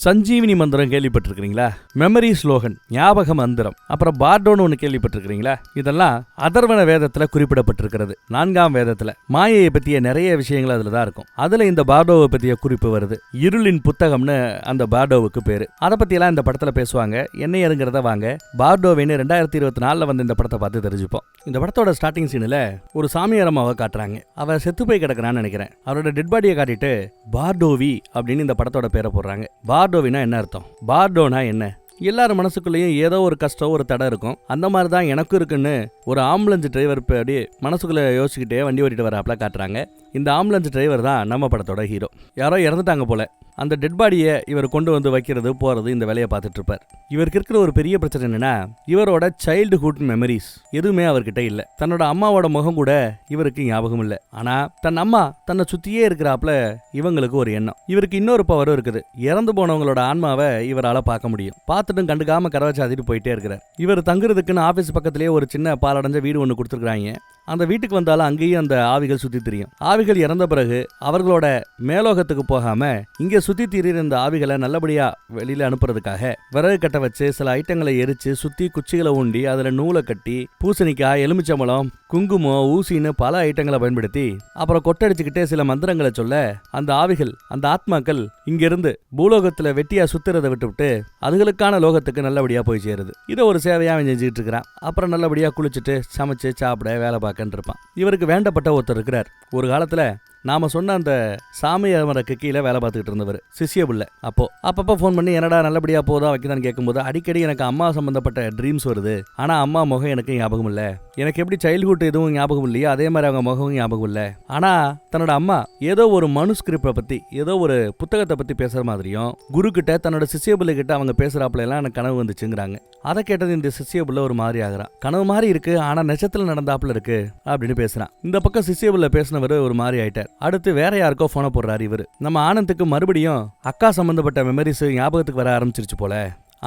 சஞ்சீவினி மந்திரம் கேள்விப்பட்டிருக்கிறீங்களா? Memory slogan, ஞாபக மந்திரம், அப்புறம் பார்டோன்னு ஒன்று கேள்விப்பட்டிருக்கிறீங்களா? இதெல்லாம் அதர்வன வேதத்துல குறிப்பிடப்பட்டிருக்கிறது. 4ஆம் வேதத்துல மாயையை பற்றிய நிறைய விஷயங்கள் அதுல தான் இருக்கும். அதுல இந்த பார்டோவை பற்றிய குறிப்பு வருது. இருளின் புத்தகம்னு அந்த பார்டோவுக்கு பேரு. அதை பற்றியெல்லாம் இந்த படத்துல பேசுவாங்க. என்ன ஏறுங்கிறத வாங்க பார்டோவின்னு 2024 வந்து இந்த படத்தை பார்த்து தெரிஞ்சுப்போம். இந்த படத்தோட ஸ்டார்டிங் சீனில் ஒரு சாமியார் அம்மாவை காட்டுறாங்க. அவ செத்து போய் கிடக்குறான்னு நினைக்கிறேன். அவரோட டெட் பாடியை காட்டிட்டு பார்டோவி அப்படின்னு இந்த படத்தோட பேரை போடுறாங்க. பார்டோவினா என்ன அர்த்தம்? பார்டோனா என்ன? எல்லாரும் மனசுக்குள்ளேயும் ஏதோ ஒரு கஷ்டம், ஒரு தடை இருக்கும். அந்த மாதிரி தான் எனக்கும் இருக்குன்னு ஒரு ஆம்புலன்ஸ் டிரைவர் அப்படி மனசுக்குள்ள யோசிச்சுக்கிட்டே வண்டி ஓட்டிட்டு வராப்ல காட்டுறாங்க. இந்த ஆம்புலன்ஸ் டிரைவர் தான் நம்ம படத்தோட ஹீரோ. யாரோ இறந்துட்டாங்க போல. அந்த டெட் பாடியை இவர் கொண்டு வந்து வைக்கிறது போறது இந்த வேலையை பார்த்துட்டு இருப்பார். இவருக்கு இருக்கிற ஒரு பெரிய பிரச்சனை என்னன்னா, இவரோட சைல்டுஹுட் மெமரிஸ் எதுவுமே அவர்கிட்ட இல்லை. தன்னோட அம்மாவோட முகம் கூட இவருக்கு ஞாபகம் இல்லை. ஆனா தன் அம்மா தன்னை சுத்தியே இருக்கிறாப்ல இவங்களுக்கு ஒரு எண்ணம். இவருக்கு இன்னொரு பவரும் இருக்குது. இறந்து போனவங்களோட ஆன்மாவை இவரால பார்க்க முடியும். பார்த்துட்டும் கண்டுக்காம கரவை சாத்திட்டு போயிட்டே இருக்கிறார். இவர் தங்குறதுக்குன்னு ஆபீஸ் பக்கத்திலேயே ஒரு சின்ன பாலடைஞ்ச வீடு ஒன்று கொடுத்துருக்காங்க. அந்த வீட்டுக்கு வந்தாலும் அங்கேயும் அந்த ஆவிகள் சுத்தி திரியும். ஆவிகள் இறந்த பிறகு அவர்களோட மேலோகத்துக்கு போகாம இங்க சுத்தி திரியிற இந்த ஆவிகளை நல்லபடியா வெளியில அனுப்புறதுக்காக விறகு கட்ட வச்சு சில ஐட்டங்களை எரிச்சு சுத்தி குச்சிகளை ஊண்டி அதுல நூலை கட்டி பூசணிக்காய், எலுமிச்சம்பழம், குங்குமம், ஊசின்னு பல ஐட்டங்களை பயன்படுத்தி அப்புறம் கொட்டடிச்சுக்கிட்டே சில மந்திரங்களை சொல்ல அந்த ஆவிகள், அந்த ஆத்மாக்கள் இங்கிருந்து பூலோகத்துல வெட்டியா சுத்துறதை விட்டுவிட்டு அதுகளுக்கான லோகத்துக்கு நல்லபடியா போய் சேருது. இதை ஒரு சேவையா அவன் செஞ்சுட்டு இருக்கிறான். அப்புறம் நல்லபடியா குளிச்சுட்டு சமைச்சு சாப்பிட வேலை பார்க்க இருப்பான். இவருக்கு வேண்டப்பட்ட ஒருத்தர் இருக்கிறார். ஒரு காலத்துல நாம சொன்ன அந்த சாமியாருக்கு கீழே வேலை பார்த்துக்கிட்டு இருந்தவர் சிசியபுல்ல. அப்பப்போ ஃபோன் பண்ணி என்னடா நல்லபடியா போதா வைக்கதான்னு கேட்கும்போது அடிக்கடி எனக்கு அம்மா சம்பந்தப்பட்ட ட்ரீம்ஸ் வருது. ஆனா அம்மா முகம் எனக்கு ஞாபகம் இல்லை. எனக்கு எப்படி சைல்ட்ஹுட் எதுவும் ஞாபகம் இல்லையா அதே மாதிரி அவங்க முகம் ஞாபகம் இல்லை. ஆனா தன்னோட அம்மா ஏதோ ஒரு மனுஸ்கிரிப்டை பத்தி, ஏதோ ஒரு புத்தகத்தை பத்தி பேசுற மாதிரியும் குரு கிட்ட தன்னோட சிசியபுல்ல கிட்ட அவங்க பேசுறாப்புல எல்லாம் எனக்கு கனவு வந்துச்சுங்கிறாங்க. அதை கேட்டது இந்த சிசியபுல்ல ஒரு மாதிரி ஆகுறான். கனவு மாதிரி இருக்கு, ஆனா நெச்சத்துல நடந்தாப்புல இருக்கு அப்படின்னு பேசுறான். இந்த பக்கம் சிசியபுல்ல பேசினவர் ஒரு மாதிரி ஆயிட்டார். அடுத்து வேற யாருக்கோ போன போடுறாரு இவரு. நம்ம ஆனந்துக்கு மறுபடியும் அக்கா சம்பந்தப்பட்ட மெமரிஸ் ஞாபகத்துக்கு வர ஆரம்பிச்சிருச்சு போல.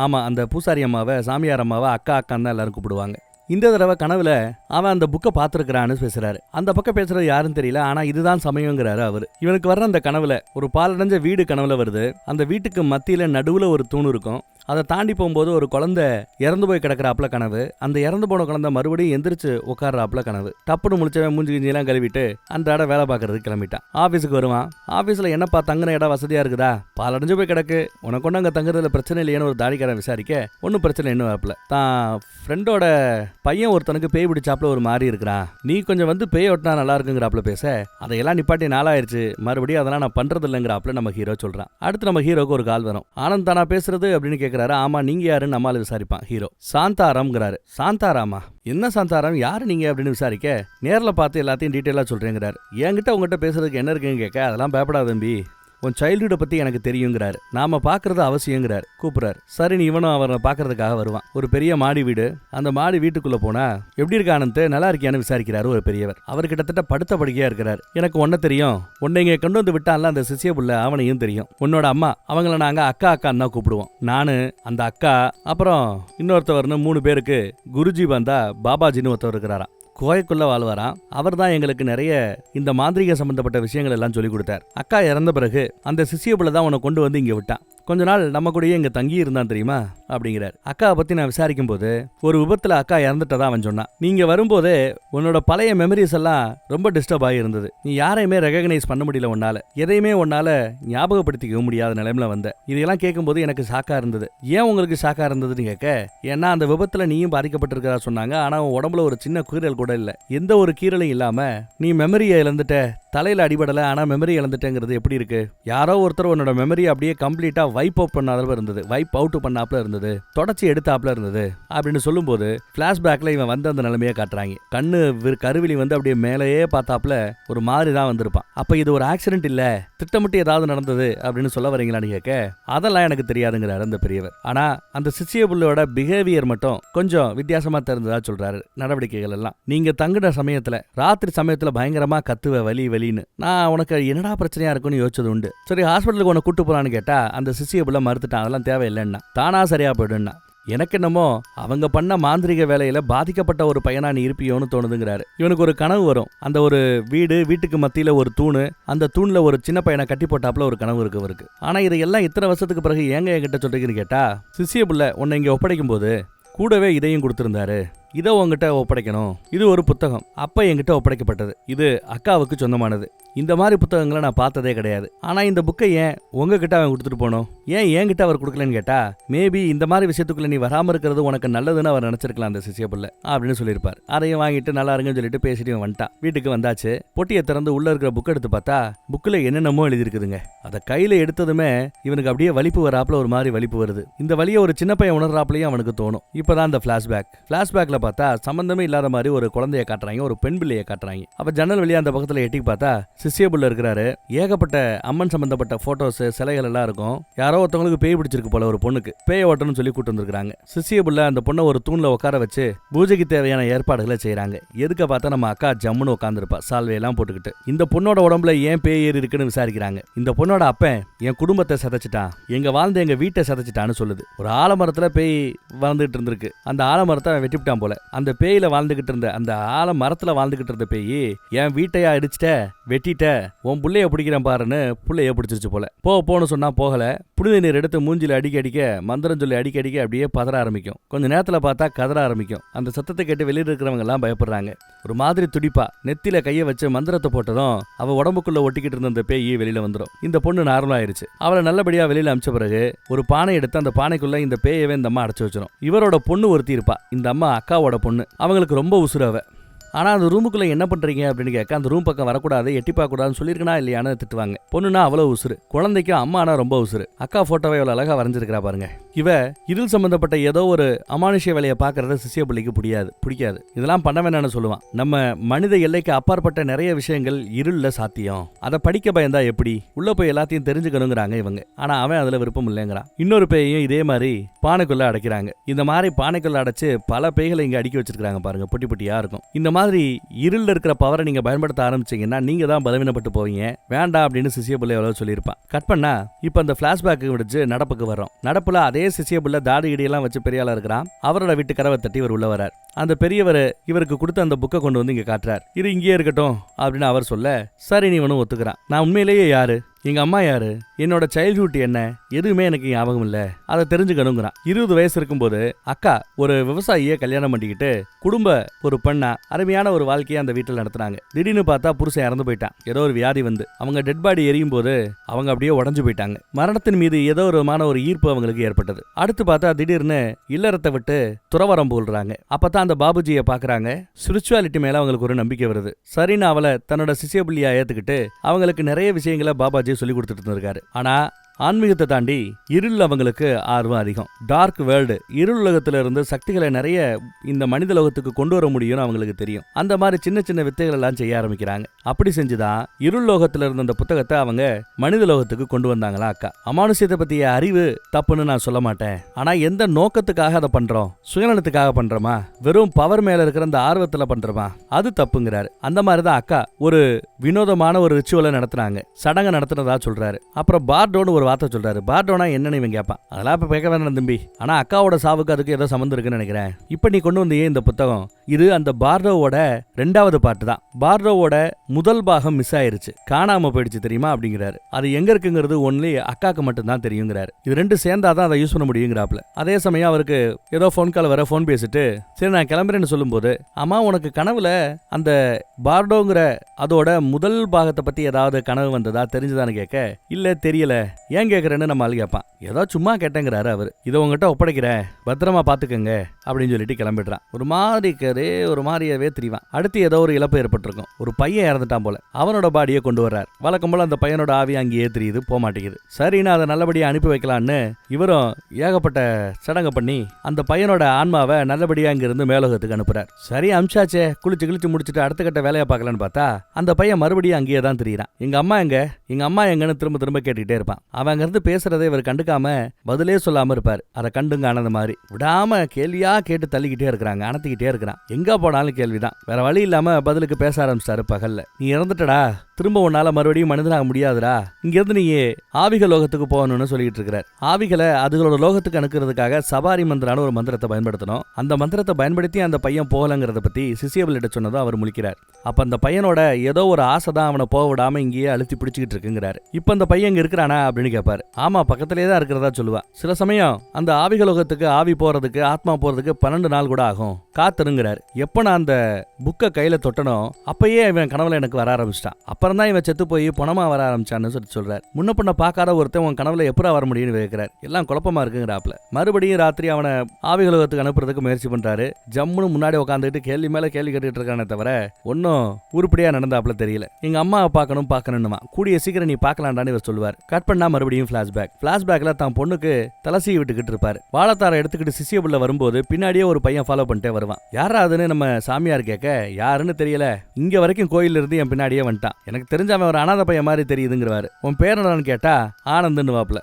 ஆமா, அந்த பூசாரி அம்மாவை, சாமியார் அம்மாவை அக்கா அக்கான்னு தான் எல்லாரும் கூப்பிடுவாங்க. இந்த தடவை கனவுல அவன் அந்த புக்கை பார்த்துருக்கிறான்னு பேசுறாரு. அந்த பக்கம் பேசுறது யாருன்னு தெரியல, ஆனா இதுதான் சமயங்கிறாரு அவரு. இவனுக்கு வர்ற அந்த கனவுல ஒரு பாலடைஞ்ச வீடு கனவுல வருது. அந்த வீட்டுக்கு மத்தியில நடுவுல ஒரு தூண் இருக்கும். அதை தாண்டி போகும்போது ஒரு குழந்தை இறந்து போய் கிடக்குறாப்புல கனவு. அந்த இறந்து போன குழந்தை மறுபடியும் எந்திரிச்சு உட்கார்றாப்புல கனவு. டப்புன்னு முடிச்சவன் மூஞ்சி கிஞ்சிலாம் கழுவிட்டு அந்த இடம் வேலை பார்க்கறதுக்கு கிளம்பிட்டான். ஆஃபீஸுக்கு வருவான். ஆஃபீஸில் என்னப்பா தங்குன இடம் வசதியா இருக்குதா? பாலடைஞ்சு போய் கிடக்கு, உனக்கு ஒன்று அங்கே தங்குறதுல பிரச்சனை இல்லையான்னு ஒரு தாடிக்காரன் விசாரிக்க ஒன்றும் பிரச்சனை இன்னும் வாப்பில் தான் ஃப்ரெண்டோட பையன் ஒருத்தனுக்கு பேய் பிடிச்சாப்புல ஒரு மாதிரி இருக்கிறான். நீ கொஞ்சம் வந்து பேய் ஒட்டினா நல்லா இருக்குங்கிறாப்புல பேச, அதையெல்லாம் நிப்பாட்டி நாளாயிருச்சு, மறுபடியும் அதெல்லாம் நான் பண்றது இல்லைங்கிறாப்புல நம்ம ஹீரோ சொல்றான். அடுத்து நம்ம ஹீரோக்கு ஒரு கால் வரும். ஆனந்த் தானா பேசுறது அப்படின்னு கேட்கிறாரு. ஆமா, நீங்க யாருன்னு நம்மால விசாரிப்பான் ஹீரோ. சாந்தாராம்ங்கிறாரு. சாந்தாராமா? என்ன சாந்தாராம், யாரு நீங்க அப்படின்னு விசாரிக்க, நேர்ல பார்த்து எல்லாத்தையும் டீட்டெயிலா சொல்றேங்கிறாரு. என்கிட்ட உங்ககிட்ட பேசுறதுக்கு என்ன இருக்குன்னு கேட்க, அதெல்லாம் பயப்படாத தம்பி, உன் சைல்டுஹுட்டை பத்தி எனக்கு தெரியுங்கிறாரு. நாம பாக்குறது அவசியங்கிறாரு. கூப்பிடுறாரு. சரி, நீ இவனும் அவரை பாக்குறதுக்காக வருவான். ஒரு பெரிய மாடி வீடு. அந்த மாடி வீட்டுக்குள்ள போனா எப்படி இருக்க ஆனந்த், நல்லா இருக்கியான்னு விசாரிக்கிறாரு ஒரு பெரியவர். அவர் கிட்டத்தட்ட படுத்த படுக்கையா இருக்கிறார். எனக்கு ஒன்ன தெரியும், உன்னை இங்க கொண்டு வந்து விட்டான்ல அந்த சிசியபுல்ல, அவனையும் தெரியும். உன்னோட அம்மா, அவங்கள நாங்க அக்கா அக்கான்னு தான் கூப்பிடுவோம். நானு, அந்த அக்கா, அப்புறம் இன்னொருத்தவர்னு 3 பேருக்கு குருஜி வந்தா பாபாஜின்னு ஒருத்தவர் இருக்கிறாராம். கோயக்குள்ள வாழ்வாராம். அவர் தான் எங்களுக்கு நிறைய இந்த மாந்திரிக சம்பந்தப்பட்ட விஷயங்கள் எல்லாம் சொல்லி கொடுத்தார். அக்கா இறந்த பிறகு அந்த சிசியபுல்ல தான் உன்னை கொண்டு வந்து இங்க விட்டான். கொஞ்ச நாள் நம்ம கூடயே இங்க தங்கி இருந்தான் தெரியுமா அப்படிங்கிறார். அக்காவை பத்தி நான் விசாரிக்கும் போது ஒரு விபத்துல அக்கா இறந்துட்டதா அவன் சொன்னான். நீங்க வரும்போதே உன்னோட பழைய மெமரிஸ் எல்லாம் ரொம்ப டிஸ்டர்ப் ஆகி இருந்தது. நீ யாரையுமே ரெகக்னைஸ் பண்ண முடியல, உன்னால எதையுமே உன்னால ஞாபகப்படுத்திக்க முடியாத நிலைமையில வந்த. இதையெல்லாம் கேட்கும்போது எனக்கு ஷாக்கா இருந்தது. ஏன் உங்களுக்கு ஷாக்கா இருந்ததுன்னு கேட்க, ஏன்னா அந்த விபத்துல நீயும் பாதிக்கப்பட்டிருக்கிறதா சொன்னாங்க. ஆனா உன் உடம்புல ஒரு சின்ன கீரல் கூட இல்ல. எந்த ஒரு கீரலும் இல்லாம நீ மெமரியை இழந்துட்ட. தலையில அடிபடல, ஆனா மெமரி இழந்துட்டேங்கிறது எப்படி இருக்கு? யாரோ ஒருத்தர் உன்னோட மெமரி அப்படியே கம்ப்ளீட்டா வைப் அவுட் பண்ணாதப்ப இருந்தது, வைப் அவுட் பண்ணாப்ல இருந்தது, தொடச்சி எடுத்தாப்ல இருந்தது அப்படின்னு சொல்லும்போது பிளாஷ்பேக்ல இவன் வந்து அந்த நிலைமையை காட்டுறாங்க. கண்ணு கருவிலி வந்து அப்படியே மேலேயே பார்த்தாப்ல ஒரு மாதிரி தான் வந்திருப்பான். அப்ப இது ஒரு ஆக்சிடென்ட் இல்ல, திட்டமிட்டு ஏதாவது நடந்தது அப்படின்னு சொல்ல வரீங்களான்னு கேட்க, அதெல்லாம் எனக்கு தெரியாதுங்கிறாரு அந்த பெரியவர். ஆனா அந்த சிசியபுல்லோட பிஹேவியர் மட்டும் கொஞ்சம் வித்தியாசமா தெரிஞ்சதா சொல்றாரு. நடவடிக்கைகள் எல்லாம், நீங்க தங்குன சமயத்துல ராத்திரி சமயத்துல பயங்கரமா கத்துவ வலி வலின்னு. நான் உனக்கு என்னடா பிரச்சனையா இருக்குன்னு யோசிச்சது உண்டு. சரி, ஹாஸ்பிட்டலுக்கு உன்னை கூட்டு போலான்னு கேட்டா அந்த சிசியபுல்ல மறுத்துட்டான். அதெல்லாம் தேவையில்லைன்னா தானா சரியா போயிடுன்னா. எனக்கு என்னமோ அவங்க பண்ண மாந்திரிக வேலையில பாதிக்கப்பட்ட ஒரு பையனா நீ இருப்பியோன்னு தோணுதுங்கிறாரு. இவனுக்கு ஒரு கனவு வரும். அந்த ஒரு வீட்டுக்கு மத்தியில ஒரு தூணு, அந்த தூண்ல ஒரு சின்ன பையனை கட்டி போட்டாப்புல ஒரு கனவு இருக்கு அவருக்கு. ஆனா இதெல்லாம் இத்தனை வருஷத்துக்கு பிறகு ஏங்க என்கிட்ட சொல்றீங்கன்னு கேட்டா, சிசிய புள்ள உன்னை இங்க ஒப்படைக்கும் போது கூடவே இதையும் கொடுத்திருந்தாரு, இதை உங்ககிட்ட ஒப்படைக்கணும், இது ஒரு புத்தகம் அப்ப என்கிட்ட ஒப்படைக்கப்பட்டது, இது அக்காவுக்கு சொந்தமானது. இந்த மாதிரி புத்தகங்களை நான் பார்த்ததே கிடையாது. ஆனா இந்த புக்கை ஏன் உங்ககிட்ட அவன் கொடுத்துட்டு போனோம், ஏன் என்கிட்ட அவர் கொடுக்கலன்னு கேட்டா, மேபி இந்த மாதிரி விஷயத்துக்குள்ள நீ வராம இருக்கிறது உனக்கு நல்லதுன்னு அவர் நினைச்சிருக்கலாம் அந்த சிசிய புள்ள அப்படின்னு சொல்லியிருப்பார். அதையும் வாங்கிட்டு நல்லா இருங்கன்னு சொல்லிட்டு பேசிட்டு வந்துட்டான். வீட்டுக்கு வந்தாச்சு. பொட்டியை திறந்து உள்ள இருக்கிற புக் எடுத்து பார்த்தா புக்கில் என்னென்னமோ எழுதிருக்குதுங்க. அதை கையில எடுத்ததுமே இவனுக்கு அப்படியே வலிப்பு வராப்புல ஒரு மாதிரி வலிப்பு வருது. இந்த வலியை ஒரு சின்ன பையன் உணர்றாப்புலயும் அவனுக்கு தோணும். இப்பதான் அந்த பிளாஷ்பேக்ல பார்த்தா சம்பந்தமே இல்லாத மாதிரி ஒரு குழந்தைய காட்டுறாங்க, ஒரு பெண் பிள்ளையை காட்டுறாங்க. அப்ப ஜன்னல் வழியா அந்த பக்கத்துல எட்டி பார்த்தா சிசிய புள்ள இருக்கிறாரு. ஏகப்பட்ட அம்மன் சம்பந்தப்பட்ட போட்டோஸ், சிலைகள் எல்லாம் இருக்கும். யாரோ ஒருத்தவங்களுக்கு பேய் பிடிச்சிருக்கு போல, ஒரு பொண்ணுக்கு பேய் ஓட்டணும்னு சொல்லி கூட்டு வந்திருக்காங்க. சிசிய புள்ள அந்த பொண்ணை ஒரு தூண்ல உட்கார வச்சு பூஜைக்கு தேவையான ஏற்பாடுகளை செய்யறாங்க. எதுக்க பார்த்தா நம்ம அக்கா ஜம்முன்னு உட்காந்துருப்பா, சால்வையெல்லாம் போட்டுக்கிட்டு. இந்த பொண்ணோட உடம்புல ஏன் பேய் ஏறி இருக்குன்னு விசாரிக்கிறாங்க. இந்த பொண்ணோட அப்பன் என் குடும்பத்தை சதைச்சிட்டான், எங்க வீட்டை சதைச்சிட்டான்னு சொல்லுது. ஒரு ஆலமரத்துல பேய் வாழ்ந்துகிட்டு இருந்திருக்கு. அந்த ஆலமரத்தை வெட்டிவிட்டான் போல. அந்த பேயில வாழ்ந்துகிட்டு இருந்த, அந்த ஆலமரத்துல வாழ்ந்துகிட்டு இருந்த பேய் என் வீட்டையா அடிச்சிட்ட, வெட்டிட்ட, உன் புள்ளைய பிடிக்கிறேன் பாருன்னு புள்ளைய பிடிச்சிருச்சு போல. போன்னு சொன்னா போகல. புனித நீர் எடுத்து மூஞ்சில அடிக்க மந்திரம் சொல்லி அடிக்க அப்படியே பதற ஆரம்பிக்கும். கொஞ்ச நேரத்துல பார்த்தா கதற ஆரம்பிக்கும். அந்த சத்தத்தை கேட்டு வெளியில இருக்கிறவங்க எல்லாம் பயப்படுறாங்க. ஒரு மாதிரி துடிப்பா நெத்தில கைய வச்சு மந்திரத்தை போட்டதும் அவ உடம்புக்குள்ள ஒட்டிக்கிட்டு இருந்த அந்த பேய் வெளியில வந்துடும். இந்த பொண்ணு நார்மல் ஆயிருச்சு. அவளை நல்லபடியா வெளியில அமிச்ச பிறகு ஒரு பானை எடுத்து அந்த பானைக்குள்ள இந்த பேயவே இந்த அம்மா அடைச்சு வச்சிடும். இவரோட பொண்ணு ஒருத்தி இருப்பா, இந்த அம்மா அக்காவோட பொண்ணு. அவங்களுக்கு ரொம்ப உசுரவ. ஆனா அந்த ரூமுக்குள்ள என்ன பண்றீங்க அப்படின்னு கேட்க, அந்த ரூம் பக்கம் வரக்கூடாது, எட்டி பார்க்க கூடாதுன்னு சொல்லிருக்கனா இல்லையான்னு திட்டுவாங்க. பொண்ணுனா அவ்வளவு உசுறு, குழந்தைக்கு அம்மானா ரொம்ப உசுறு. அக்கா போட்டோவை எவ்வளவு அழகா வரைஞ்சிருக்கிறா பாருங்க. இவ இருள் சம்பந்தப்பட்ட ஏதோ ஒரு அமானுஷ்ய வேலையை பாக்குறத சிசிய பிள்ளைக்கு பிடிக்காது. இதெல்லாம் பண்ண வேணான்னு சொல்லுவான். நம்ம மனித எல்லைக்கு அப்பாற்பட்ட நிறைய விஷயங்கள் இருள்ல சாத்தியம், அதை படிக்க பயந்தா எப்படி, உள்ள போய் எல்லாத்தையும் தெரிஞ்சுக்கணுங்கிறாங்க இவங்க. ஆனா அவன் அதுல விருப்பம் இல்லைங்கிறான். இன்னொரு பேயையும் இதே மாதிரி பானைக்குள்ள அடைக்கிறாங்க. இந்த மாதிரி பானைக்குள்ள அடைச்சு பல பேய்களை இங்க அடுக்கி வச்சிருக்காங்க பாருங்க, பொட்டி பொட்டியா இருக்கும். இந்த மாதிரி இருள் இருக்கிற பவரை நீங்க பயன்படுத்த ஆரம்பிச்சீங்கன்னா நீங்க தான் பலவீனப்பட்டு போவீங்க, வேண்டாம் அப்படின்னு சிசிய பிள்ளை எவ்வளவு சொல்லியிருப்பான். கட் பண்ணா இப்ப அந்த பிளாஷ்பேக் விடுச்சு நடப்புக்கு வர்றோம். நடப்புல அதே சிசிய பிள்ளை தாடி இடியெல்லாம் வச்சு பெரியாளா இருக்கிறான். அவரோட வீட்டு கதவை தட்டி இவர் உள்ள வரார். அந்த பெரியவர் இவருக்கு கொடுத்த அந்த புக்கை கொண்டு வந்து இங்க காட்டுறார். இது இங்கேயே இருக்கட்டும் அப்படின்னு அவர் சொல்ல, சரி நீ ஒன்னும் ஒத்துக்கிறான். நான் உண்மையிலேயே யாரு, எங்க அம்மா யாரு, என்னோட சைல்ட்ஹுட் என்ன, எதுவுமே எனக்கு ஞாபகம் இல்ல, அதை தெரிஞ்சுக்கணுங்கிறான். 20 வயசு இருக்கும்போது அக்கா ஒரு விவசாயியை கல்யாணம் பண்ணிக்கிட்டு குடும்ப ஒரு பெண்ணா அருமையான ஒரு வாழ்க்கையை அந்த வீட்டில் நடத்துனாங்க. திடீர்னு பார்த்தா புருஷன் இறந்து போயிட்டான். ஏதோ ஒரு வியாதி வந்து அவங்க டெட் பாடி எரியும் போது அவங்க அப்படியே உடஞ்சு போயிட்டாங்க. மரணத்தின் மீது ஏதோ ஒரு விதமான ஒரு ஈர்ப்பு அவங்களுக்கு ஏற்பட்டது. அடுத்து பார்த்தா திடீர்னு இல்லறத்தை விட்டு துறவரம் போடுறாங்க. அப்பதான் அந்த பாபுஜியை பாக்குறாங்க. ஸ்பிரிச்சுவாலிட்டி மேல அவங்களுக்கு ஒரு நம்பிக்கை வருது. சரின்னு அவளை தன்னோட சிசிய புள்ளியா ஏத்துக்கிட்டு அவங்களுக்கு நிறைய விஷயங்களை பாபாஜி சொல்லி கொடுத்துட்டு இருந்திருக்காரு. ஆனா ஆன்மீகத்தை தாண்டி இருள் அவங்களுக்கு ஆர்வம் அதிகம். டார்க் வேர்ல்டு, இருள் உலகத்துல இருந்து சக்திகளை நிறைய இந்த மனித லோகத்துக்கு கொண்டு வர முடியும்னு அவங்களுக்கு தெரியும். அந்த மாதிரி சின்ன சின்ன வித்தைகள் எல்லாம் செய்ய ஆரம்பிக்கிறாங்க. அப்படி செஞ்சுதான் இருள் லோகத்துல இருந்த அந்த புத்தகத்தை அவங்க மனித லோகத்துக்கு கொண்டு வந்தாங்களா அக்கா. அமானுஷ்யத்தை பத்திய அறிவு தப்புன்னு நான் சொல்ல மாட்டேன். ஆனா எந்த நோக்கத்துக்காக அதை பண்றோம், சுயநலத்துக்காக பண்றோமா, வெறும் பவர் மேல இருக்கிற அந்த ஆர்வத்துல பண்றோமா, அது தப்புங்கிறாரு. அந்த மாதிரிதான் அக்கா ஒரு வினோதமான ஒரு ரிச்சுவலை நடத்துனாங்க, சடங்கை நடத்துனதா சொல்றாரு. அப்புறம் பார்டோன்னு ஒரு வார்த்தை சொல்றாரு. பார்டோனா என்னன்னு இவன் கேட்பான். அதெல்லாம் இப்ப கேட்க வேண்டாம் தம்பி, ஆனா அக்காவோட சாவுக்கு அதுக்கு ஏதோ சம்பந்தம் இருக்குன்னு நினைக்கிறேன். இப்ப நீ கொண்டு வந்தியே இந்த புத்தகம், இது அந்த பார்டோவோட 2வது பாட்டு தான். பார்டோவோட முதல் பாகம் மிஸ் ஆயிருச்சு, காணாம போயிடுச்சு தெரியுமா அப்படிங்கிறாரு. அது எங்க இருக்குங்கிறது ஒன்லி அக்காக்கு மட்டும் தான் தெரியுங்கிறாரு. இது ரெண்டு சேர்ந்தாதான் அதை யூஸ் பண்ண முடியுங்கிறாப்ல. அதே சமயம் அவருக்கு ஏதோ போன் கால் வர, போன் பேசிட்டு சரி நான் கிளம்புறேன்னு சொல்லும் போது, அம்மா உனக்கு கனவுல அந்த பார்டோங்கிற அதோட முதல் பாகத்தை பத்தி ஏதாவது கனவு வந்ததா தெரிஞ்சுதான்னு கேட்க, இல்ல தெரியல, ஏன் கேட்கறேன்னு நம்ம ஆள் கேட்பான். ஏதோ சும்மா கேட்டேங்கிறாரு அவரு. இதை உங்ககிட்ட ஒப்படைக்கிறேன், பத்திரமா பாத்துக்கங்க அப்படின்னு சொல்லிட்டு கிளம்பிடுறான். ஒரு மாதிரியாவே தெரிவான். அடுத்து ஏதோ ஒரு இழப்பு ஏற்பட்டிருக்கும். ஒரு பையன் இறந்துட்டான் போல. அவனோட பாடியை கொண்டு வர்றார். வழக்கம் போல அந்த பையனோட ஆவி அங்கேயே தெரியுது, போக மாட்டேங்குது. சரின்னு அதை நல்லபடியா அனுப்பி வைக்கலான்னு இவரும் ஏகப்பட்ட சடங்கு பண்ணி அந்த பையனோட ஆன்மாவை நல்லபடியா இங்கிருந்து மேலோகத்துக்கு அனுப்புறார். சரி அம்சாச்சே, குளிச்சு முடிச்சுட்டு அடுத்த கட்ட வேலையை பார்க்கலான்னு பார்த்தா அந்த பையன் மறுபடியும் அங்கேயே தான் தெரியுறான். எங்க அம்மா எங்கன்னு திரும்ப திரும்ப கேட்டுக்கிட்டே இருப்பான். அவன் அவங்க இருந்து பேசுறதை இவர் கண்டுக்காம பதிலே சொல்லாம இருப்பாரு. அதை கண்டுங்க ஆனந்த மாதிரி விடாம கேள்வியா கேட்டு தள்ளிக்கிட்டே இருக்கிறாங்க, அணத்திக்கிட்டே இருக்கிறான். எங்க போனாலும் கேள்விதான். வேற வழி இல்லாம பதிலுக்கு பேச ஆரம்பிச்சிட்டாரு பகல்ல. நீ இறந்துட்டடா, திரும்ப உன்னால மறுபடியும் மனிதனாக முடியாதுடா, இங்க இருந்து நீ ஆவிக லோகத்துக்கு போகணும்னு சொல்லிட்டு இருக்கிறார். ஆவிகளை அதுகளோட லோகத்துக்கு அனுக்கிறதுக்காக சபாரி மந்திரான ஒரு மந்திரத்தை பயன்படுத்தணும். அந்த மந்திரத்தை பயன்படுத்தி அந்த பையன் போகலங்கிறத பத்தி சிசியபிள்கிட்ட சொன்னதும் அவர் முழிக்கிறார். அப்ப அந்த பையனோட ஏதோ ஒரு ஆசை தான் அவனை போக விடாம இங்கேயே அழுத்தி பிடிச்சிக்கிட்டு இருக்குங்கிறாரு. இப்ப அந்த பையன் இங்க இருக்கிறானா அப்படின்னு கேட்பாரு. ஆமா, பக்கத்திலேயே தான் இருக்கிறதா சொல்லுவான். சில சமயம் அந்த ஆவிக லோகத்துக்கு ஆவி போறதுக்கு ஆத்மா போறதுக்கு 12 நாள் கூட ஆகும், காத்துருங்கிறாரு. எப்ப நான் அந்த புக்கை கையில தொட்டனோ அப்பயே இவன் கனவுல எனக்கு வர ஆரம்பிச்சிட்டான். அப்புறம் தான் இவன் செத்து போய் பணமா வர ஆரம்பிச்சான்னு சொல்றாரு. முன்ன பண்ண பார்க்காத ஒருத்தன் உன் கனவுல எப்படா வர முடியும்னு கேட்கிறார். எல்லாம் குழப்பமா இருக்குங்கிறாப்ல. மறுபடியும் ராத்திரி அவனை ஆவிகளுக்கு அனுப்புறதுக்கு முயற்சி பண்றாரு. ஜம்முன்னு முன்னாடி உட்காந்துட்டு கேள்வி மேல கேள்வி கேட்டுட்டு இருக்கானே தவிர ஒன்னும் உருப்படியா நடந்தாப்ல தெரியல. எங்க அம்மாவை பார்க்கணுமா, கூடிய சீக்கிரம் நீ பார்க்கலாம்டான்னு இவர் சொல்லுவார். கட் பண்ணா மறுபடியும் பிளாஷ்பேக்ல தான் பொண்ணுக்கு தலசி விட்டுக்கிட்டு இருப்பாரு. வாழைத்தாரை எடுத்துக்கிட்டு சிசியபுள்ள வரும்போது பின்னாடியே ஒரு பையன் ஃபாலோ பண்ணிட்டே வருவான். யாரா அதுன்னு நம்ம சாமியார் கேட்க யாருன்னு தெரியல, இங்க வரைக்கும் கோயில இருந்து என் பின்னாடியே வந்துட்டான், எனக்கு தெரிஞ்ச அவன் ஒரு அனாதை பையன் மாதிரி தெரியுதுங்கிறவாரு. உன் பேர் என்னன்னு கேட்டா ஆனந்துன்னு வாப்ல.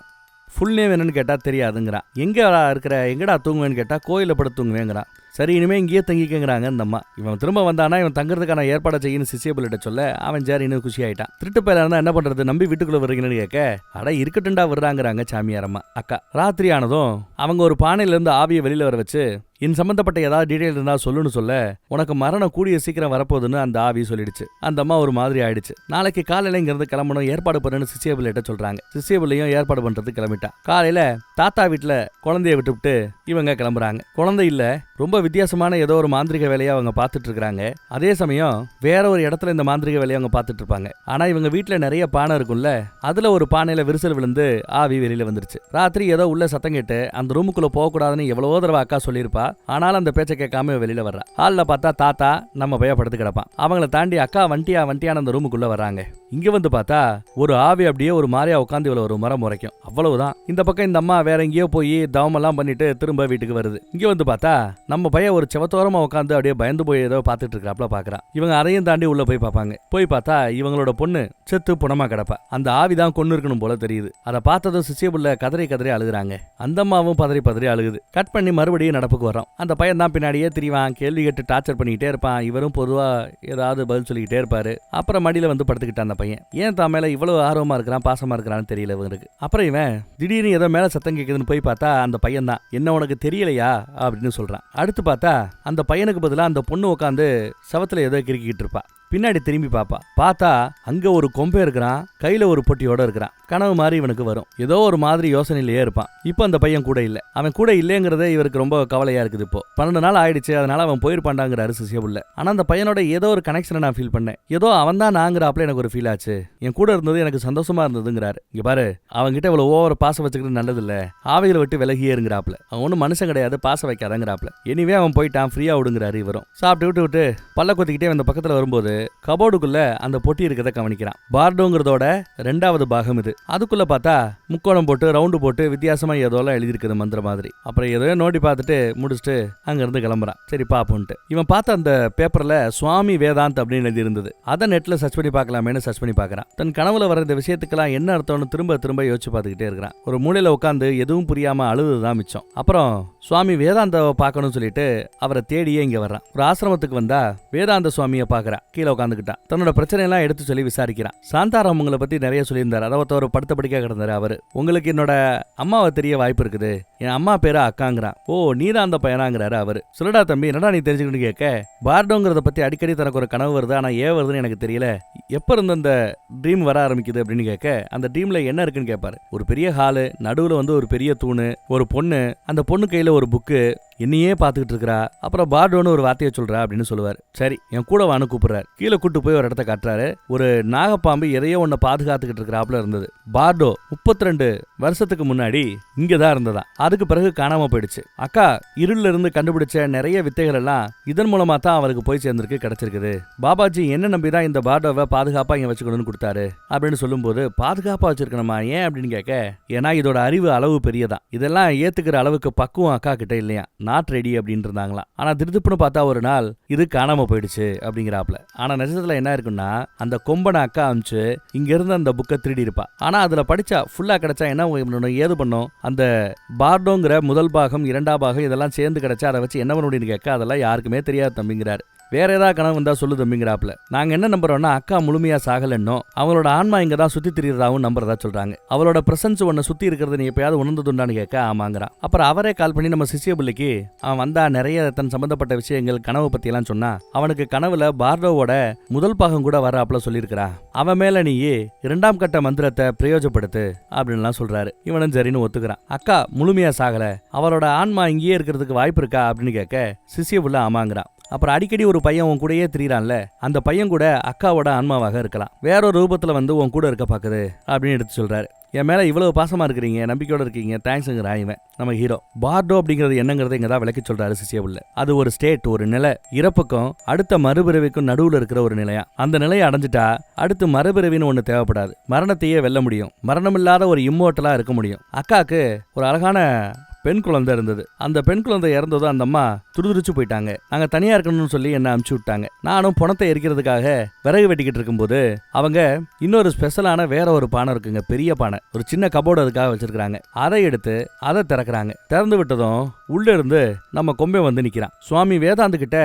ஃபுல் நேம் என்னன்னு கேட்டா தெரியாதுங்கிறான். எங்கடா தூங்குவேன்னு கேட்டா கோயில படுத்து தூங்குவேங்கிறான். சரி, இனிமே இங்கேயே தங்கிக்கங்கிறாங்க அந்த அம்மா. இவன் திரும்ப வந்தானா இவன் தங்குறதுக்கான ஏற்பாடை செய்யணும் சிசியபிள்கிட்ட சொல்ல அவன் ஜாரி இன்னும் குஷி ஆயிட்டான். திருட்டு பேரா இருந்தா என்ன பண்றது, நம்பி வீட்டுக்குள்ள வர்றீங்கன்னு கேட்க அட இருக்கட்டும்டா வர்றாங்கிறாங்க சாமியாரம்மா. அக்கா ராத்திரி ஆனதும் அவங்க ஒரு பானையில இருந்து ஆவியை வெளியில வர வச்சு இன் சம்பந்தப்பட்ட ஏதாவது டீடைல் இருந்தா சொல்லுன்னு சொல்ல உனக்கு மரணம் கூடிய சீக்கிரம் வரப்போகுதுன்னு அந்த ஆவி சொல்லிடுச்சு. அந்த அம்மா ஒரு மாதிரி ஆயிடுச்சு. நாளைக்கு காலையில இங்கிருந்து கிளம்பணும், ஏற்பாடு பண்ணுன்னு சிசியபிள்கிட்ட சொல்றாங்க. சிசியபிள்ளையும் ஏற்பாடு பண்றது கிளம்பிட்டா. காலையில தாத்தா வீட்டுல குழந்தைய விட்டுவிட்டு இவங்க கிளம்புறாங்க. குழந்தை இல்ல, ரொம்ப வித்தியாசமான ஏதோ ஒரு மாந்திரிக வேலையை அவங்க பார்த்துட்டு இருக்காங்க. அதே சமயம் வேற ஒரு இடத்துல இந்த மாந்திரிக வேலையை அவங்க பார்த்துட்டு இருப்பாங்க. ஆனா இவங்க வீட்டுல நிறைய பானை இருக்கும்ல, அதுல ஒரு பானையில விரிசல் விழுந்து ஆவி வெளியில வந்துருச்சு. ராத்திரி ஏதோ உள்ள சத்தம் கேட்டு அந்த ரூமுக்குள்ள போக கூடாதுன்னு எவ்வளவோ தடவை அக்கா சொல்லியிருப்பா. ஆனாலும் அந்த பேச்சை கேட்காம வெளியில வர்றா. ஹால்ல பார்த்தா தாத்தா நம்ம பயப்படுத்து கிடப்பான். அவங்கள தாண்டி அக்கா வண்டியான அந்த ரூமுக்குள்ள வர்றாங்க. இங்க வந்து பார்த்தா ஒரு ஆவி அப்படியே ஒரு மாதிரியா உட்காந்து இவ்வளவு ஒரு மரம் முறைக்கும். அவ்வளவுதான். இந்த பக்கம் இந்த அம்மா வேற எங்கேயோ போய் தவமெல்லாம் பண்ணிட்டு திரும்ப வீட்டுக்கு வருது. இங்க வந்து பார்த்தா நம்ம பையன் ஒரு செவத்தோரமா உட்காந்து அப்படியே பயந்து போய் ஏதோ பார்த்துட்டு இருக்காப்ல பாக்குறான். இவங்க அதையும் தாண்டி உள்ள போய் பார்ப்பாங்க. போய் பார்த்தா இவங்களோட பொண்ணு செத்து புணமா கிடப்பா. அந்த ஆவிதான் கொண்டு இருக்கணும் போல தெரியுது. அதை பார்த்ததும் சிசியபுள்ள கதறி அழுகுறாங்க. அந்த அம்மாவும் பதறி அழுகுது. கட் பண்ணி மறுபடியும் நடப்புக்கு வரோம். அந்த பையன் தான் பின்னாடியே திரிவான், கேள்வி கேட்டு டார்ச்சர் பண்ணிக்கிட்டே இருப்பான். இவரும் பொதுவா ஏதாவது பதில் சொல்லிக்கிட்டே இருப்பாரு. அப்புறம் மடியில வந்து படுத்துக்கிட்டான் அந்த பையன். ஏன் தான் மேல இவ்வளவு ஆர்வமா இருக்கிறான், பாசமா இருக்கிறான்னு தெரியல இவருக்கு. அப்புறம் இவன் திடீர்னு ஏதோ மேல சத்தம் கேட்குதுன்னு போய் பார்த்தா அந்த பையன் தான். என்ன உனக்கு தெரியலையா அப்படின்னு சொல்றான். அடுத்து பார்த்தா அந்த பையனுக்கு பதிலா அந்த பொண்ணு உட்காந்து சவத்துல ஏதோ கிறுக்கிட்டு இருப்பா. பின்னாடி திரும்பி பார்த்தா அங்க ஒரு கொம்பை இருக்கிறான், கையில ஒரு பொட்டியோட இருக்கிறான். கனவு மாதிரி இவனுக்கு வரும். ஏதோ ஒரு மாதிரி யோசனையிலேயே இருப்பான். இப்போ அந்த பையன் கூட இல்ல. அவன் கூட இல்லைங்கிறதே இவருக்கு ரொம்ப கவலையா இருக்குது. இப்போ 12 நாள் ஆயிடுச்சு, அதனால அவன் போயிருப்பாண்டாங்கிறாரு சிசியபுள்ள. ஆனா அந்த பையனோட ஏதோ ஒரு கனெக்ஷனை நான் ஃபீல் பண்ணேன். ஏதோ அவன் தான் நாங்கிறாப்ல எனக்கு ஒரு ஃபீல் ஆச்சு. என் கூட இருந்தது எனக்கு சந்தோஷமா இருந்ததுங்கிறாரு. இங்க பாரு, அவன்கிட்ட இவ்வளவு ஓவர் பாசம் வச்சுக்கிட்டு நல்லது இல்ல, ஆவிகளை விட்டு விலகியே இருங்கிறாப்ல. அவன் ஒன்னும் மனுஷன் கிடையாது, பாசம் வைக்காதங்கிறாப்ல. எனிவே அவன் போயிட்டான், ஃப்ரீயா விடுங்கிறாரு. இவரும் சாப்பிட்டு விட்டு பல்ல கொத்திக்கிட்டே அந்த பக்கத்துல வரும்போது கபோர்டுக்குள்ள அந்த பொட்டி இருக்கிறத கவனிக்கிறான். பார்டோங்கிறதோட 2வது பாகம் இது. அதுக்குள்ள பார்த்தா முக்கோணம் போட்டு ரவுண்டு போட்டு வித்தியாசமா ஏதோலாம் எழுதிருக்குது மந்திர மாதிரி. அப்புறம் ஏதோ நோண்டி பார்த்துட்டு முடிச்சுட்டு அங்க இருந்து கிளம்புறான். சரி பாப்போன்ட்டு இவன் பார்த்த அந்த பேப்பர்ல சுவாமி வேதாந்த் அப்படின்னு எழுதி இருந்தது. அதை நெட்ல சர்ச் பண்ணி பார்க்கலாமேன்னு சர்ச் பண்ணி பார்க்கறான். தன் கனவுல வர இந்த விஷயத்துக்கெல்லாம் என்ன அர்த்தம்னு திரும்ப யோசிச்சு பார்த்துக்கிட்டே இருக்கிறான். ஒரு மூலையில உட்காந்து எதுவும் புரியாம அழுதுதான் மிச்சம். அப்புறம் சுவாமி வேதாந்தாவை பார்க்கணும்னு சொல்லிட்டு அவரை தேடியே இங்க வர்றான். ஒரு ஆசிரமத்துக்கு வந்தா வேதாந்த சுவாமியை பார்க்கறான். கீழே உட்காந்துக்கிட்டான். தன்னோட பிரச்சனை எல்லாம் எடுத்து சொல்லி விசாரிக்கிறான். சாந்தாராம் உங்களை பத்தி நிறைய சொல்லியிருந்தாரு. அதாவது ஒரு படுத்த படிக்க கிடந்தாரு அவரு. உங்களுக்கு என்னோட அம்மாவை தெரிய வாய்ப்பு இருக்குது, என் அம்மா பேரு அக்காங்கிறான். ஓ நீதான் அந்த பையனாங்கிறாரு அவரு. சொல்லடா தம்பி, என்னடா நீ தெரிஞ்சுக்கிட்டு கேட்க, பார்டோங்கிறத பத்தி அடிக்கடி தனக்கு ஒரு கனவு வருது, ஆனா ஏன் வருதுன்னு எனக்கு தெரியல, எப்ப இருந்து அந்த ட்ரீம் வர ஆரம்பிக்குது அப்படின்னு கேட்க, அந்த ட்ரீம்ல என்ன இருக்குன்னு கேட்பாரு. ஒரு பெரிய ஹாலு, நடுவுல வந்து ஒரு பெரிய தூணு, ஒரு பொண்ணு, அந்த பொண்ணு கையில ஒரு புக்கு, என்னையே பாத்துக்கிட்டு இருக்கிறா, அப்புறம் பார்டோன்னு ஒரு வார்த்தையை சொல்றா அப்படின்னு சொல்லுவாரு. சரி என் கூட வான்னு கூப்பிடுறாரு. கீழே கூட்டு போய் ஒரு இடத்த காட்டுறாரு. ஒரு நாகப்பாம்பு எதையோ ஒன்ன பாதுகாத்துக்கிட்டு இருக்கிறாப்புல இருந்தது. பார்டோ 32 வருஷத்துக்கு முன்னாடி இங்கதான் இருந்ததா. அதுக்கு பிறகு காணாம போயிடுச்சு. அக்கா இருள்ல இருந்து கண்டுபிடிச்ச நிறைய வித்தைகள் எல்லாம் இதன் மூலமா தான் அவருக்கு போய் சேர்ந்திருக்கு, கிடைச்சிருக்குது. பாபாஜி என்ன நம்பிதான் இந்த பார்டோவை பாதுகாப்பா இங்க வச்சுக்கணும்னு கொடுத்தாரு அப்படின்னு சொல்லும் போது, பாதுகாப்பா வச்சிருக்கணுமா ஏன் அப்படின்னு கேட்க, ஏன்னா இதோட அறிவு அளவு பெரியதான், இதெல்லாம் ஏத்துக்கிற அளவுக்கு பக்குவம் அக்கா கிட்ட இல்லையா, நாட் ரெடி அப்படின்னு இருந்தாங்களாம். ஆனா திருப்புன்னு பார்த்தா ஒரு நாள் இது காணாம போயிடுச்சு அப்படிங்கிறாப்ல. ஆனா நிஜத்துல என்ன இருக்குன்னா, அந்த கொம்பனை அக்கா அமிச்சு இங்க இருந்து அந்த புக்கை திருடி இருப்பா. ஆனா அதுல படிச்சா ஃபுல்லா கிடைச்சா என்ன ஏது பண்ணும், அந்த பார்டோங்கிற முதல் பாகம் இரண்டாம் பாகம் இதெல்லாம் சேர்ந்து கிடைச்சா அதை வச்சு என்ன பண்ண கேட்க, அதெல்லாம் யாருக்குமே தெரியாது தம்பிங்கிறாரு. வேற ஏதாவது கனவு வந்தா சொல்லு தம்பிங்கிறாப்ல. நாங்க என்ன நம்புறோம்னா, அக்கா முழுமையா சாகலன்னோ அவளோட ஆன்மா இங்க தான் சுத்தி திரியறதாவும் நம்புறதா சொல்றாங்க. அவளோட பிரசன்ஸ் ஒன்னு சுத்தி இருக்கிறது நீ எப்பயாவது உணர்ந்ததுண்டான்னு கேட்க ஆமாங்கிறான். அப்புறம் அவரே கால் பண்ணி நம்ம சிசிய பிள்ளைக்கு அவன் வந்தா நிறைய தன் சம்பந்தப்பட்ட விஷயங்கள் கனவு பத்தி எல்லாம் சொன்னா, அவனுக்கு கனவுல பார்டோவோட முதல் பாகம் கூட வராப்ல சொல்லியிருக்கிறா. அவன் மேல நீயே 2ஆம் கட்ட மந்திரத்தை பிரயோஜப்படுத்து அப்படின்னு சொல்றாரு. இவனும் சரின்னு ஒத்துக்கிறான். அக்கா முழுமையா சாகல, அவளோட ஆன்மா இங்கேயே இருக்கிறதுக்கு வாய்ப்பு இருக்கா அப்படின்னு கேட்க சிசிய பிள்ளை ஆமாங்கிறான். அப்புறம் அடிக்கடி ஒரு பையன் உன் கூடயே திரியறான்ல, அந்த பையன் கூட அக்காவோட ஆன்மாவாக இருக்கலாம், வேற ஒரு ரூபத்துல வந்து உன் கூட இருக்க பாக்குது அப்படின்னு எடுத்து சொல்றாரு. என் மேல இவ்வளவு பாசமா இருக்கிறீங்க, நம்பிக்கையோட இருக்கீங்க, தேங்க்ஸுங்கிறான் இவன் நம்ம ஹீரோ. பார்டோ அப்படிங்கிறது என்னங்கிறது இங்க தான் விளக்கி சொல்றாரு சிசியபுல்ல. அது ஒரு ஸ்டேட், ஒரு நிலை, இறப்புக்கும் அடுத்த மறுபிறவிக்கும் நடுவுல இருக்கிற ஒரு நிலையா. அந்த நிலையை அடைஞ்சிட்டா அடுத்து மறுபிறவின்னு ஒண்ணு தேவைப்படாது, மரணத்தையே வெல்ல முடியும், மரணமில்லாத ஒரு இம்மோர்டலா இருக்க முடியும். அக்காக்கு ஒரு அழகான பெண் குழந்தை இருந்தது. அந்த பெண் குழந்தை இறந்ததும் அந்த அம்மா துருதுரிச்சு போயிட்டாங்க. நாங்க தனியா இருக்கணும்னு சொல்லி என்ன அனுப்பிச்சு விட்டாங்க. நானும் பணத்தை எரிக்கிறதுக்காக விறகு வெட்டிக்கிட்டு இருக்கும்போது அவங்க இன்னொரு ஸ்பெஷலான வேற ஒரு பானை இருக்குங்க, பெரிய பானை, ஒரு சின்ன கபோர்டு அதுக்காக வச்சிருக்காங்க. அதை எடுத்து அதை திறக்கிறாங்க. திறந்து விட்டதும் உள்ள இருந்து நம்ம கொம்பை வந்து நிக்கிறான். சுவாமி வேதாந்த கிட்ட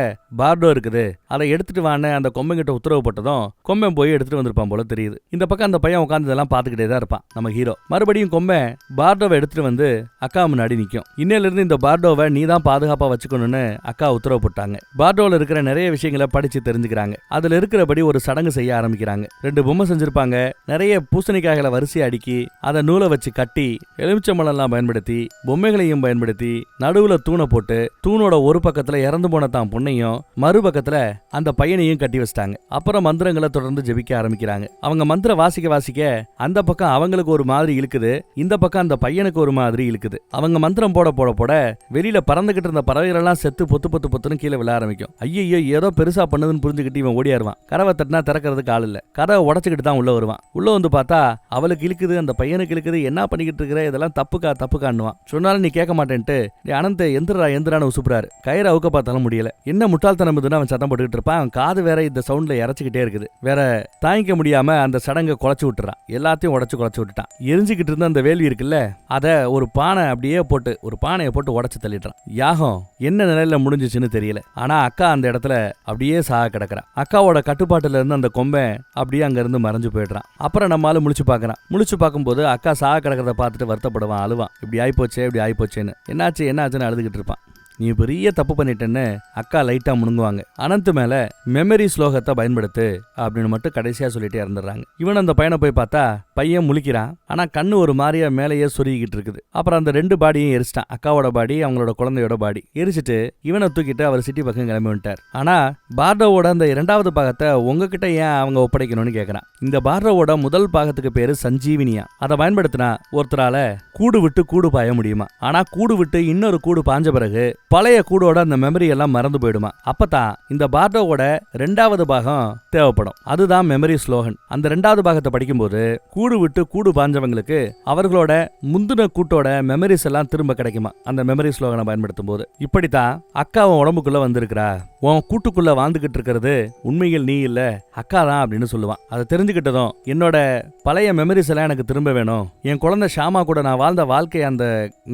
பார்டோ இருக்குது, அதை எடுத்துட்டு வான்னு அந்த கொம்பை கிட்ட உத்தரவு போட்டதும் கொம்பை போய் எடுத்துட்டு வந்திருப்பான் போல தெரியுது. இந்த பக்கம் அந்த பையன் உட்காந்து இதெல்லாம் பாத்துக்கிட்டே தான் இருப்பான் நம்ம ஹீரோ. மறுபடியும் கொம்பை பார்டோவை எடுத்துட்டு வந்து அக்கா முன்னாடி இன்னையில இருந்து இந்த பார்டோவை நீ தான் பாதுகாப்பா வச்சுக்கணும்னு அக்கா உத்தரவு போட்டாங்க. பார்டோல இருக்கிற நிறைய விஷயங்களை படிச்சு தெரிஞ்சுக்கிறாங்க. அதுல இருக்கிறபடி ஒரு சடங்கு செய்ய ஆரம்பிக்கிறாங்க. 2 பொம்மை செஞ்சிருப்பாங்க. நிறைய பூசணிக்காய்களை வரிசை அடுக்கி அதை நூலை வச்சு கட்டி எலுமிச்சம்பழம் எல்லாம் பயன்படுத்தி பொம்மைகளையும் பயன்படுத்தி நடுவுல தூணை போட்டு தூணோட ஒரு பக்கத்துல இறந்து போன தான் பொண்ணையும் மறுபக்கத்துல அந்த பையனையும் கட்டி வச்சிட்டாங்க. அப்புறம் மந்திரங்களை தொடர்ந்து ஜெபிக்க ஆரம்பிக்கிறாங்க. அவங்க மந்திரம் வாசிக்க வாசிக்க அந்த பக்கம் அவங்களுக்கு ஒரு மாதிரி இழுக்குது, இந்த பக்கம் அந்த பையனுக்கு ஒரு மாதிரி இழுக்குது. அவங்க மந்திரம் போட போட போட வெளியில பறந்துகிட்டு இருந்த பறவைகள் எல்லாம் செத்து பொத்து பொத்து பொத்துன்னு கீழே விழ ஆரம்பிக்கும். ஐயோ ஏதோ பெருசா பண்ணுதுன்னு புரிஞ்சுக்கிட்டு இவன் ஓடியாருவான். கதவை தட்டினா திறக்கிறதுக்கு ஆள் இல்ல. கதவை உடச்சுக்கிட்டு தான் உள்ள வருவான். உள்ள வந்து பார்த்தா அவளுக்கு இழுக்குது, அந்த பையனுக்கு இழுக்குது. என்ன பண்ணிக்கிட்டு இருக்கிற, இதெல்லாம் தப்புக்கான்னுவான். சொன்னாலும் நீ கேட்க மாட்டேன்ட்டு அனந்த எந்திரான்னு உசுப்புறாரு. கயிறு அவுக்க பார்த்தாலும் முடியல. என்ன முட்டாள்தனம் இதுன்னு அவன் சத்தம் போட்டுக்கிட்டு இருப்பான். அவன் காது வேற இந்த சவுண்ட்ல இறச்சிக்கிட்டே இருக்குது. வேற தாங்கிக்க முடியாம அந்த சடங்கை குலைச்சு விட்டுறான். எல்லாத்தையும் குலைச்சு விட்டுட்டான். எரிஞ்சுக்கிட்டு இருந்த அந்த வேள்வி இருக்குல்ல, அதை ஒரு பானை அப்படியே போட்டு ஒரு பானையை போட்டு உடச்சு தள்ளிடுறான். யாகம் என்ன நிலையில முடிஞ்சிச்சுன்னு தெரியல. ஆனா அக்கா அந்த இடத்துல அப்படியே சாக கிடக்குறான். அக்காவோட கட்டுப்பாட்டுல இருந்து அந்த கொம்பை அப்படியே அங்க இருந்து மறைஞ்சு போயிடுறான். அப்புறம் நம்மளால முழிச்சு பார்க்கும்போது அக்கா சாக கிடக்கிறத பார்த்துட்டு வருத்தப்படுவான், அழுவான். இப்படி ஆயிப்போச்சேன்னு. என்னாச்சுன்னு அழுதுகிட்டு இருப்பான். நீ பெரிய தப்பு பண்ணிட்டேன்னு அக்கா லைட்டா முணுங்குவாங்க. அனந்த் மேல மெமரி ஸ்லோகத்தை பயன்படுத்து அப்படின்னு மட்டும் கடைசியா சொல்லிட்டு இறந்துடுறாங்க. இவன் அந்த பையனை போய் பார்த்தா பையன் முழிக்கிறான். ஆனா கண்ணு ஒரு மாதிரியா மேலேயே சொருகிக்கிட்டு இருக்குது. அப்புறம் அந்த 2 பாடியும் எரிச்சிட்டான். அக்காவோட பாடி, அவங்களோட குழந்தையோட பாடி எரிச்சிட்டு இவனை தூக்கிட்டு அவர் சிட்டி பக்கம் கிளம்பி வந்துட்டார். ஆனா பார்டோவோட அந்த 2வது பாகத்தை உங்ககிட்ட ஏன் அவங்க ஒப்படைக்கணும்னு கேட்கறான். இந்த பார்டோவோட முதல் பாகத்துக்கு பேரு சஞ்சீவினியா. அதை பயன்படுத்தினா ஒருத்தரால கூடு விட்டு கூடு பாய முடியுமா. ஆனா கூடு விட்டு இன்னொரு கூடு பாஞ்ச பிறகு பழைய கூடோட அந்த மெமரி எல்லாம் மறந்து போயிடுமா. அப்பதான் இந்த பார்டோவோட 2வது பாகம் தேவைப்படும். அதுதான் மெமரி ஸ்லோகன். அந்த 2வது பாகத்தை படிக்கும்போது கூடு விட்டு கூடு பாஞ்சவங்களுக்கு அவர்களோட முந்தின கூட்டோட மெமரிஸ் எல்லாம் திரும்ப கிடைக்குமா அந்த மெமரி ஸ்லோகனை பயன்படுத்தும் போது. இப்படித்தான் அக்காவும் உடம்புக்குள்ள வந்திருக்கிறா, உன் கூட்டுக்குள்ள வாழ்ந்துகிட்டு இருக்கிறது உண்மையில் நீ இல்ல அக்கா தான் அப்படின்னு சொல்லுவான். அதை தெரிஞ்சுக்கிட்டதும் என்னோட பழைய மெமரிஸ் எல்லாம் எனக்கு திரும்ப வேணும், என் குழந்தை ஷாமா கூட நான் வாழ்ந்த வாழ்க்கை அந்த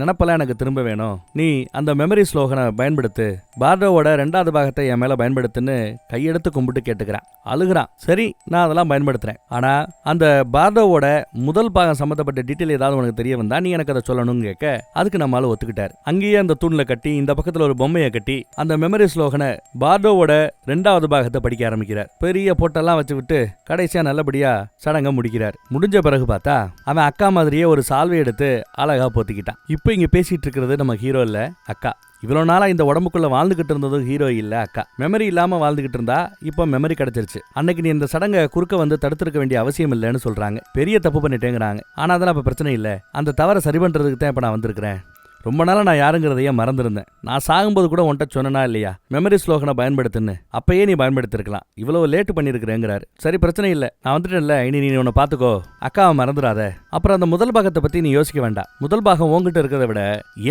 நினப்பெல்லாம் எனக்கு திரும்ப வேணும், நீ அந்த மெமரி ஸ்லோகனை பயன்படுத்து, பார்டோவோட 2வது பாகத்தை என் மேல பயன்படுத்துன்னு கையெடுத்து கும்பிட்டு கேட்டுக்கிறான். அழுகிறான். சரி நான் அதெல்லாம் பயன்படுத்துறேன். ஆனா அந்த பார்டோவோட முதல் பாகம் சம்பந்தப்பட்ட டீட்டெயில் ஏதாவது உனக்கு தெரிய வந்தா நீ எனக்கு அதை சொல்லணும்னு கேட்க அதுக்கு நம்மளால ஒத்துக்கிட்டாரு. அங்கேயே அந்த தூண்ல கட்டி இந்த பக்கத்துல ஒரு பொம்மையை கட்டி அந்த மெமரி ஸ்லோகனை பார்டோவோட 2வது பாகத்தை படிக்க ஆரம்பிக்கிறார். பெரிய பொட்டெல்லாம் வச்சு விட்டு கடைசியா நல்லபடியா சடங்க முடிக்கிறார். முடிஞ்ச பிறகு பார்த்தா அவன் அக்கா மாதிரியே ஒரு சால்வை எடுத்து அழகா போத்திக்கிட்டான். இப்போ இங்க பேசிட்டு இருக்கிறது நம்ம ஹீரோ இல்ல அக்கா. இவ்வளவு நாளா இந்த உடம்புக்குள்ள வாழ்ந்துகிட்டு இருந்ததும் ஹீரோ இல்ல அக்கா. மெமரி இல்லாம வாழ்ந்துகிட்டு இருந்தா இப்ப மெமரி கிடைச்சிருச்சு. அன்னைக்கு நீ இந்த சடங்கை குறுக்க வந்து தடுத்திருக்க வேண்டிய அவசியம் இல்லைன்னு சொல்றாங்க. பெரிய தப்பு பண்ணிட்டேங்கிறாங்க. ஆனா அதெல்லாம் இப்ப பிரச்சனை இல்ல, அந்த தவறை சரி பண்றதுக்கு தான் இப்ப நான் வந்திருக்கிறேன். ரொம்ப நாளா நான் யாருங்கிறதையே மறந்துருந்தேன். நான் சாகும்போது கூட உன்கிட்ட சொன்னனா இல்லையா மெமரி ஸ்லோகனை பயன்படுத்துன்னு? அப்பயே நீ பயன்படுத்திருக்கலாம். இவ்வளவு லேட் பண்ணிருக்கிறேங்கிறாரு. சரி, பிரச்சனை இல்ல, நான் வந்துட்டேன்ல, இனி நீ உன்னை பாத்துக்கோ, அக்காவை மறந்துடாத. அப்புறம் அந்த முதல் பாகத்தை பத்தி நீ யோசிக்க வேண்டாம். முதல் பாகம் உங்ககிட்ட இருக்கிறத விட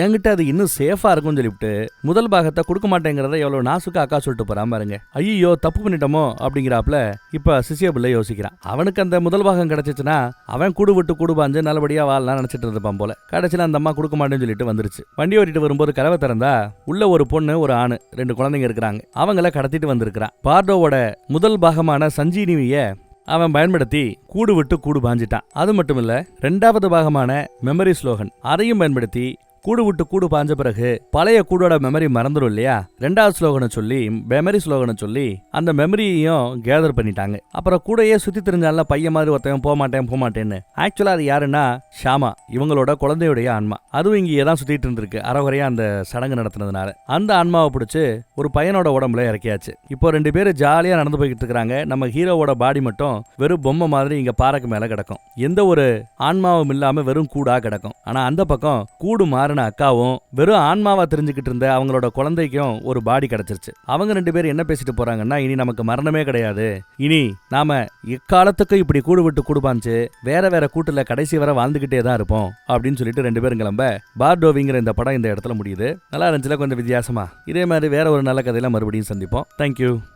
என்கிட்ட அது இன்னும் சேஃபா இருக்கும்னு சொல்லிவிட்டு முதல் பாகத்தை கொடுக்க மாட்டேங்கிறத எவ்வளவு நாசுக்கா அக்கா சொல்லிட்டு போறான் பாருங்க. ஐயோ, தப்பு பண்ணிட்டோமோ அப்படிங்கிறாப்ல இப்ப சிசிய பிள்ளை யோசிக்கிறான். அவனுக்கு அந்த முதல் பாகம் கிடைச்சிச்சுன்னா அவன் கூடு விட்டு கூடு பாஞ்சு நல்லபடியா வாழலாம் நினைச்சிட்டு இருப்பான் போல. கடைசியில அந்த அம்மா கொடுக்க மாட்டேன்னு சொல்லிட்டு வந்துருச்சு. வண்டி ஓட்டிட்டு வரும்போது கதவை திறந்தா உள்ள ஒரு பொண்ணு, ஒரு ஆணு, 2 குழந்தைங்க இருக்கிறாங்க. அவங்கள கடத்திட்டு வந்திருக்கிறான். பார்டோவோட முதல் பாகமான சஞ்சீனிவிய அவன் பயன்படுத்தி கூடு விட்டு கூடு பாஞ்சிட்டான். அது மட்டும் இல்ல, 2வது பாகமான மெமரி ஸ்லோகன் அதையும் பயன்படுத்தி கூடு விட்டு கூடு பாஞ்ச பிறகு பழைய கூடோட மெமரி மறந்துடும் இல்லையா, 2வது ஸ்லோகனை சொல்லி மெமரி ஸ்லோகனை சொல்லி அந்த மெமரியையும் கேதர் பண்ணிட்டாங்க. அப்புறம் கூடையே சுத்தி தெரிஞ்சால பையன் மாதிரி ஒருத்தன் போக மாட்டேன்னு. ஆக்சுவலா அது யாருன்னா ஷாமா, இவங்களோட குழந்தையுடைய ஆன்மா. அதுவும் இங்கே தான் சுத்திட்டு இருந்திருக்கு அறகுறையா அந்த சடங்கு நடத்தினதுனால. அந்த ஆன்மாவை பிடிச்சு ஒரு பையனோட உடம்புல இறக்கியாச்சு. இப்போ 2 பேரும் ஜாலியா நடந்து போய்கிட்டு இருக்காங்க. நம்ம ஹீரோவோட பாடி மட்டும் வெறும் பொம்மை மாதிரி இங்க பாறைக்கு மேல கிடக்கும். எந்த ஒரு ஆன்மாவும் இல்லாம வெறும் கூடா கிடக்கும். ஆனா அந்த பக்கம் கூடு மாற அக்காவும் வெறும் ஆன்மாவா தெரிஞ்சுக்கிட்டு இருந்த அவங்களோட குழந்தைக்கும் ஒரு பாடி கிடைச்சிருச்சு. அவங்க 2 பேரும் என்ன பேசிட்டு போறாங்கன்னா, இனி நமக்கு மரணமே கிடையாது, இனி நாம எக்காலத்துக்கும் இப்படி கூடு விட்டு கூடுபாஞ்சு வேற வேற கூட்டுல கடைசி வரை வாழ்ந்துகிட்டே தான் இருப்போம் அப்படின்னு சொல்லிட்டு 2 பேரும் கிளம்ப பார்டோவிங்கிற இந்த படம் இந்த இடத்துல முடியுது. நல்லா இருந்துச்சுல, கொஞ்சம் வித்தியாசமா. இதே மாதிரி வேற ஒரு நல்ல கதையில மறுபடியும் சந்திப்போம். தேங்க்யூ.